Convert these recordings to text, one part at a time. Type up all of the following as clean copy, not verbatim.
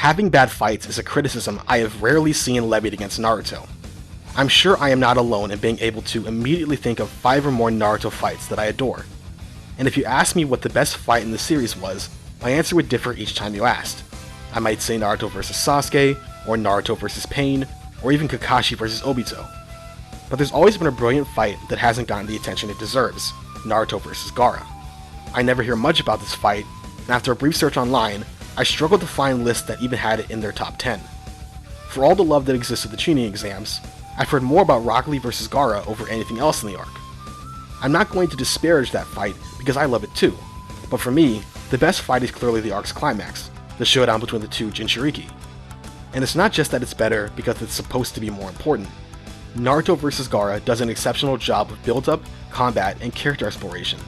Having bad fights is a criticism I have rarely seen levied against Naruto. I'm sure I am not alone in being able to immediately think of 5 or more Naruto fights that I adore. And if you ask me what the best fight in the series was, my answer would differ each time you asked. I might say Naruto vs Sasuke, or Naruto vs Pain, or even Kakashi vs Obito. But there's always been a brilliant fight that hasn't gotten the attention it deserves, Naruto vs Gaara. I never hear much about this fight, and after a brief search online, I struggled to find lists that even had it in their top 10. For all the love that exists at the Chunin exams, I've heard more about Rock Lee vs Gaara over anything else in the arc. I'm not going to disparage that fight because I love it too, but for me, the best fight is clearly the arc's climax, the showdown between the two Jinchuriki. And it's not just that it's better because it's supposed to be more important. Naruto vs Gaara does an exceptional job of build-up, combat, and character exploration,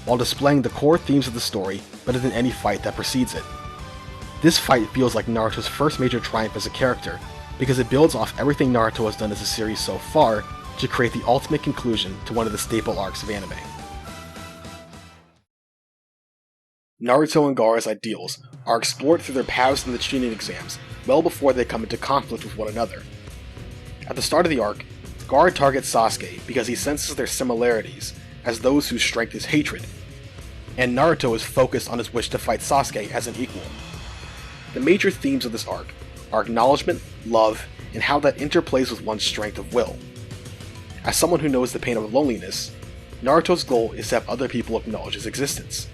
while displaying the core themes of the story better than any fight that precedes it. This fight feels like Naruto's first major triumph as a character, because it builds off everything Naruto has done as a series so far to create the ultimate conclusion to one of the staple arcs of anime. Naruto and Gaara's ideals are explored through their paths in the Chunin exams well before they come into conflict with one another. At the start of the arc, Gaara targets Sasuke because he senses their similarities as those whose strength is hatred, and Naruto is focused on his wish to fight Sasuke as an equal. The major themes of this arc are acknowledgement, love, and how that interplays with one's strength of will. As someone who knows the pain of loneliness, Naruto's goal is to have other people acknowledge his existence,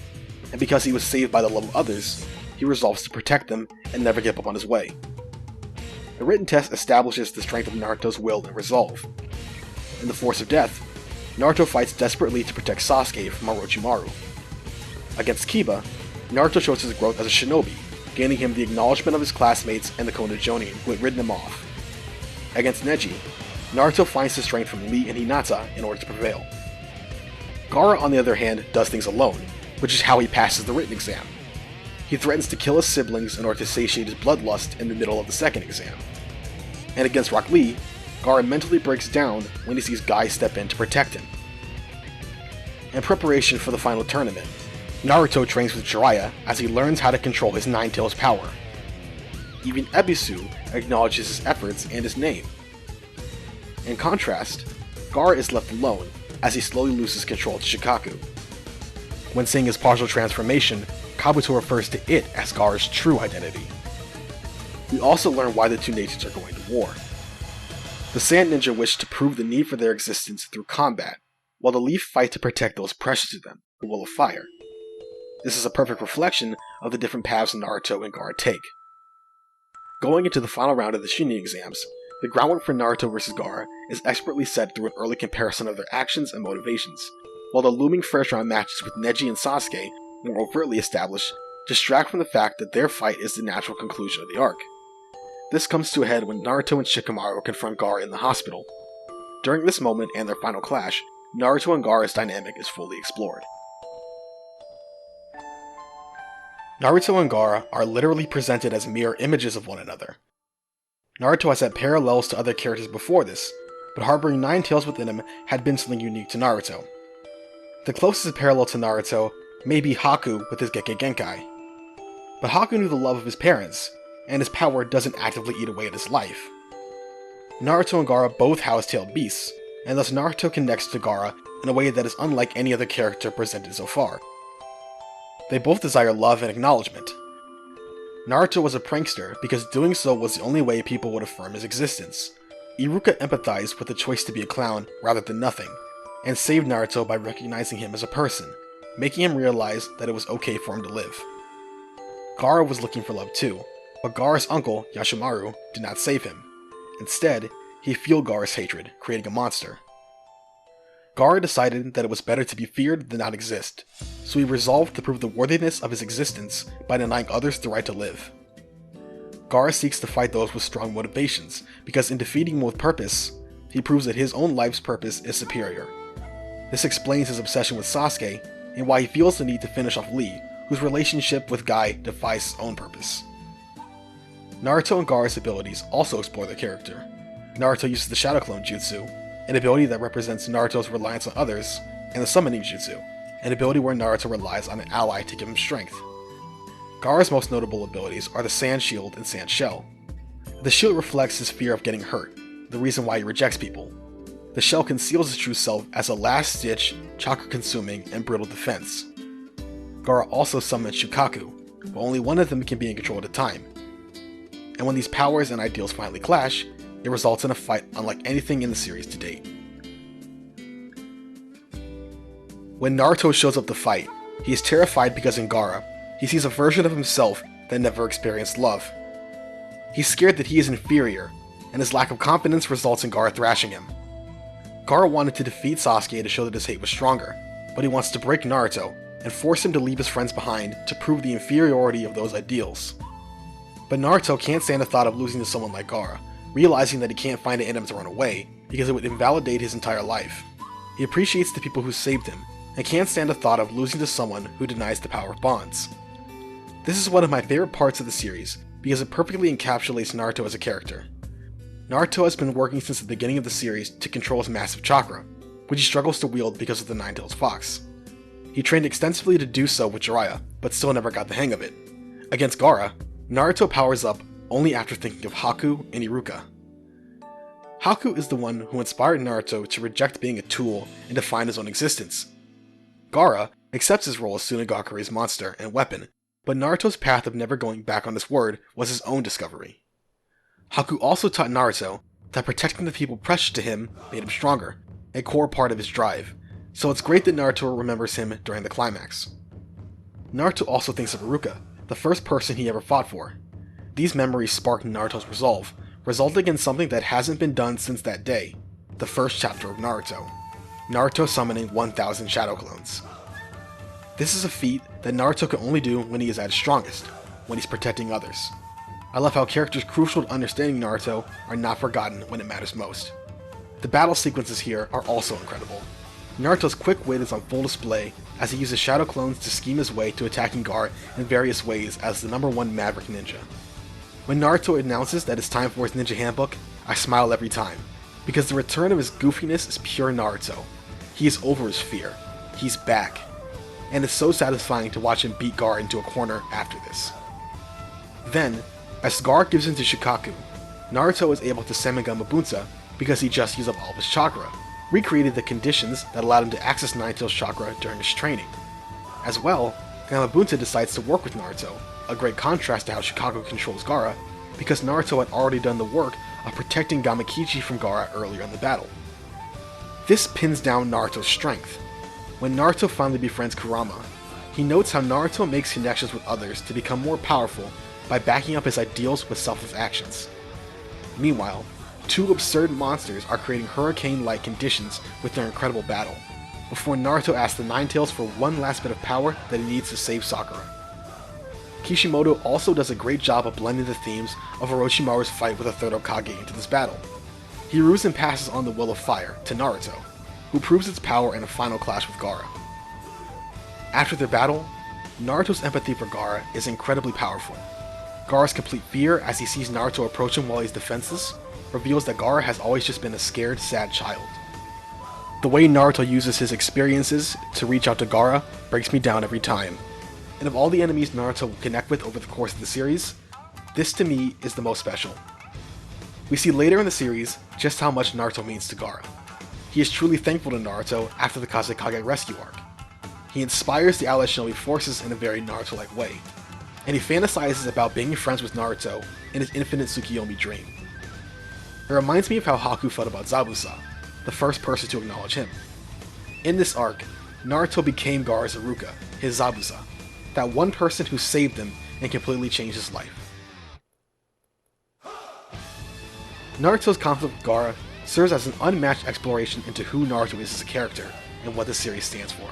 and because he was saved by the love of others, he resolves to protect them and never give up on his way. The written test establishes the strength of Naruto's will and resolve. In the Force of Death, Naruto fights desperately to protect Sasuke from Orochimaru. Against Kiba, Naruto shows his growth as a shinobi, gaining him the acknowledgement of his classmates and the Konoha Jonin who had ridden him off. Against Neji, Naruto finds his strength from Lee and Hinata in order to prevail. Gaara, on the other hand, does things alone, which is how he passes the written exam. He threatens to kill his siblings in order to satiate his bloodlust in the middle of the second exam. And against Rock Lee, Gaara mentally breaks down when he sees Guy step in to protect him. In preparation for the final tournament, Naruto trains with Jiraiya as he learns how to control his Nine Tails power. Even Ebisu acknowledges his efforts and his name. In contrast, Gaara is left alone as he slowly loses control to Shikaku. When seeing his partial transformation, Kabuto refers to it as Gaara's true identity. We also learn why the two nations are going to war. The Sand Ninja wish to prove the need for their existence through combat, while the Leaf fight to protect those precious to them, the Will of Fire. This is a perfect reflection of the different paths Naruto and Gaara take. Going into the final round of the Chunin exams, the groundwork for Naruto vs Gaara is expertly set through an early comparison of their actions and motivations, while the looming first round matches with Neji and Sasuke, more overtly established, distract from the fact that their fight is the natural conclusion of the arc. This comes to a head when Naruto and Shikamaru confront Gaara in the hospital. During this moment and their final clash, Naruto and Gaara's dynamic is fully explored. Naruto and Gaara are literally presented as mirror images of one another. Naruto has had parallels to other characters before this, but harboring Nine Tails within him had been something unique to Naruto. The closest parallel to Naruto may be Haku with his Gekke Genkai. But Haku knew the love of his parents, and his power doesn't actively eat away at his life. Naruto and Gaara both house tailed beasts, and thus Naruto connects to Gaara in a way that is unlike any other character presented so far. They both desire love and acknowledgement. Naruto was a prankster because doing so was the only way people would affirm his existence. Iruka empathized with the choice to be a clown rather than nothing, and saved Naruto by recognizing him as a person, making him realize that it was okay for him to live. Gaara was looking for love too, but Gaara's uncle, Yashimaru, did not save him. Instead, he fueled Gaara's hatred, creating a monster. Gaara decided that it was better to be feared than not exist, so he resolved to prove the worthiness of his existence by denying others the right to live. Gaara seeks to fight those with strong motivations, because in defeating them with purpose, he proves that his own life's purpose is superior. This explains his obsession with Sasuke, and why he feels the need to finish off Lee, whose relationship with Guy defies his own purpose. Naruto and Gaara's abilities also explore their character. Naruto uses the Shadow Clone Jutsu, an ability that represents Naruto's reliance on others, and the Summoning Jutsu, an ability where Naruto relies on an ally to give him strength. Gaara's most notable abilities are the Sand Shield and Sand Shell. The shield reflects his fear of getting hurt, the reason why he rejects people. The shell conceals his true self as a last-ditch, chakra-consuming, and brutal defense. Gaara also summons Shukaku, but only one of them can be in control at a time. And when these powers and ideals finally clash, it results in a fight unlike anything in the series to date. When Naruto shows up to fight, he is terrified because in Gaara, he sees a version of himself that never experienced love. He's scared that he is inferior, and his lack of confidence results in Gaara thrashing him. Gaara wanted to defeat Sasuke to show that his hate was stronger, but he wants to break Naruto and force him to leave his friends behind to prove the inferiority of those ideals. But Naruto can't stand the thought of losing to someone like Gaara, realizing that he can't find it in him to run away because it would invalidate his entire life. He appreciates the people who saved him, and can't stand the thought of losing to someone who denies the power of bonds. This is one of my favorite parts of the series, because it perfectly encapsulates Naruto as a character. Naruto has been working since the beginning of the series to control his massive chakra, which he struggles to wield because of the Nine-Tailed Fox. He trained extensively to do so with Jiraiya, but still never got the hang of it. Against Gaara, Naruto powers up only after thinking of Haku and Iruka. Haku is the one who inspired Naruto to reject being a tool and define his own existence. Gaara accepts his role as Tsunagakure's monster and weapon, but Naruto's path of never going back on his word was his own discovery. Haku also taught Naruto that protecting the people precious to him made him stronger, a core part of his drive, so it's great that Naruto remembers him during the climax. Naruto also thinks of Iruka, the first person he ever fought for. These memories sparked Naruto's resolve, resulting in something that hasn't been done since that day, the first chapter of Naruto. Naruto summoning 1000 Shadow Clones. This is a feat that Naruto can only do when he is at his strongest, when he's protecting others. I love how characters crucial to understanding Naruto are not forgotten when it matters most. The battle sequences here are also incredible. Naruto's quick wit is on full display as he uses Shadow Clones to scheme his way to attacking Gaara in various ways as the #1 Maverick Ninja. When Naruto announces that it's time for his ninja handbook, I smile every time, because the return of his goofiness is pure Naruto. He is over his fear. He's back. And it's so satisfying to watch him beat Gaara into a corner after this. Then, as Gaara gives into Shukaku, Naruto is able to summon Gamabunta because he just used up all of his chakra, recreated the conditions that allowed him to access Nine-Tails chakra during his training. As well, Gamabunta decides to work with Naruto, a great contrast to how Shukaku controls Gaara, because Naruto had already done the work of protecting Gamakichi from Gaara earlier in the battle. This pins down Naruto's strength. When Naruto finally befriends Kurama, he notes how Naruto makes connections with others to become more powerful by backing up his ideals with selfless actions. Meanwhile, two absurd monsters are creating hurricane-like conditions with their incredible battle, before Naruto asks the Nine-Tails for one last bit of power that he needs to save Sakura. Kishimoto also does a great job of blending the themes of Orochimaru's fight with the Third Hokage into this battle. Hiruzen passes on the Will of Fire to Naruto, who proves its power in a final clash with Gaara. After their battle, Naruto's empathy for Gaara is incredibly powerful. Gaara's complete fear as he sees Naruto approach him while he's defenseless reveals that Gaara has always just been a scared, sad child. The way Naruto uses his experiences to reach out to Gaara breaks me down every time. And of all the enemies Naruto will connect with over the course of the series, this to me is the most special. We see later in the series just how much Naruto means to Gaara. He is truly thankful to Naruto after the Kazekage rescue arc. He inspires the Allied Shinobi forces in a very Naruto-like way, and he fantasizes about being friends with Naruto in his infinite Tsukiyomi dream. It reminds me of how Haku felt about Zabuza, the first person to acknowledge him. In this arc, Naruto became Gaara's Iruka, his Zabuza, that one person who saved him and completely changed his life. Naruto's conflict with Gaara serves as an unmatched exploration into who Naruto is as a character and what the series stands for.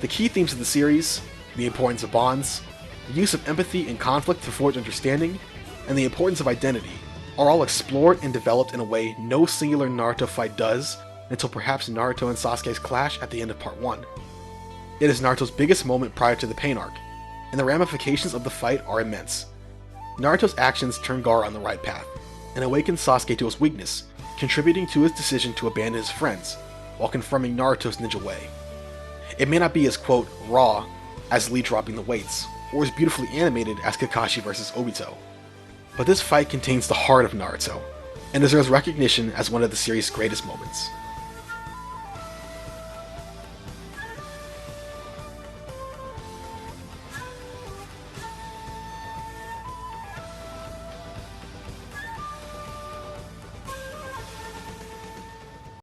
The key themes of the series, the importance of bonds, the use of empathy and conflict to forge understanding, and the importance of identity, are all explored and developed in a way no singular Naruto fight does until perhaps Naruto and Sasuke's clash at the end of Part 1. It is Naruto's biggest moment prior to the Pain arc, and the ramifications of the fight are immense. Naruto's actions turn Gaara on the right path, and awaken Sasuke to his weakness, contributing to his decision to abandon his friends, while confirming Naruto's ninja way. It may not be as, quote, raw as Lee dropping the weights, or as beautifully animated as Kakashi vs. Obito. But this fight contains the heart of Naruto, and deserves recognition as one of the series' greatest moments.